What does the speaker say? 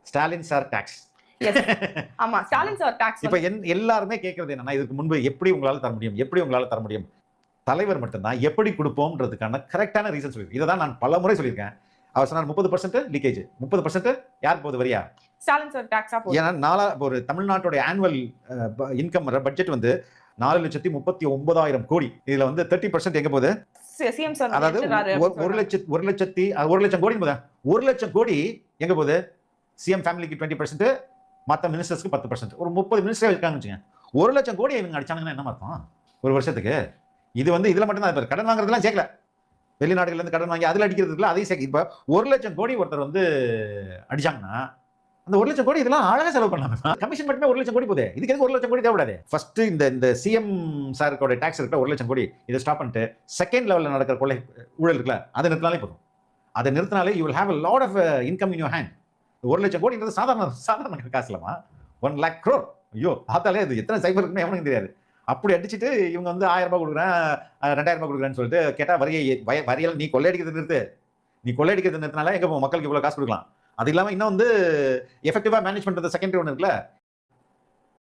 Stalin sir tax. ஆமா, Stalin sir tax. இப்ப எல்லாருமே கேட்கறது என்னன்னா, இதுக்கு முன்பு எப்படி உங்களால தர முடியும், எப்படி உங்களால தர முடியும்? தலைவர் மட்டும்தான் எப்படி கொடுப்போம்ன்றதுக்கான கரெக்டான ரீசன் சொல்லியிருக்கேன். இதை தான் நான் பல முறை சொல்லியிருக்கேன். அவர் சொன்னார் 30% லீக்கேஜ், 30% யார் போகுது வரியா? ஸ்டாலின் சார் டாக்ஸா போகுது. ஏன்னா ஒரு தமிழ்நாட்டுடைய ஆனுவல் இன்கம் பட்ஜெட் வந்து 4,39,000 கோடி. இதுல வந்து 30% எங்க போகுது? சிஎம் சார் அதாவது 1,00,000 கோடி போதா? 1,00,000 கோடி எங்க போகுது? சிஎம் ஃபேமிலிக்கு 20%, மற்ற மினிஸ்டர்ஸ்க்கு 10%. ஒரு 30 மினிஸ்டர் இருக்காங்கன்னு வச்சுங்க. 1,00,000 கோடி இவங்க அடிச்சாங்கன்னா என்ன அர்த்தம் ஒரு வருஷத்துக்கு? இது வந்து இதுல மட்டும் தான் கடன் வாங்குறதுலாம் சேர்க்கல, வெளிநாடுகள்ல இருந்து கடன் வாங்கி அதுல அடிக்கிறதுல அதையும் சேர்க்க. இப்ப 1,00,000 கோடி ஒருத்தர் வந்து அடிச்சாங்கன்னா அந்த 1,00,000 கோடி இதெல்லாம் அழகா செலவு பண்ணலாம். கமிஷன் மட்டுமே 1,00,000 கோடி போகுது. இதுக்கு எதுக்கு 1,00,000 கோடி தேவைப்படாது? ஃபர்ஸ்ட் இந்த சிஎம் சாருக்கோட டாக்ஸ் இருக்கிற 1,00,000 கோடி இதை ஸ்டாப் பண்ணிட்டு செகண்ட் லெவல்ல நடக்கிற கொள்ளை ஊழல் இருக்குல்ல, அதை நிறுத்தினாலே போதும். அதை நிறுத்தினாலே you will have a lot of income in your hand. 1,00,000 கோடின்றது சாதாரண காசு இல்லமா, 1 lakh crore. ஐயோ பார்த்தாலே அது எத்தனை சைபர் இருக்குன்னு எவனுக்கு தெரியாது. அப்படி அடிச்சுட்டு இவங்க வந்து 1000 ரூபாய் கொடுக்குறேன், 2000 ரூபாய் கொடுக்குறேன்னு சொல்லிட்டு கேட்டா வரியல் நீ கொள்ளையடிக்கிறது நிறுத்து. நீ கொள்ளையடிக்கிறது நிறுத்தினால எங்க மக்களுக்கு இவ்வளவு காசு கொடுக்கலாம். அது இல்லாம இன்னும் வந்து எஃபெக்டிவா மேனேஜ் பண்றது செகண்டரி ஒன்று இருக்குல்ல,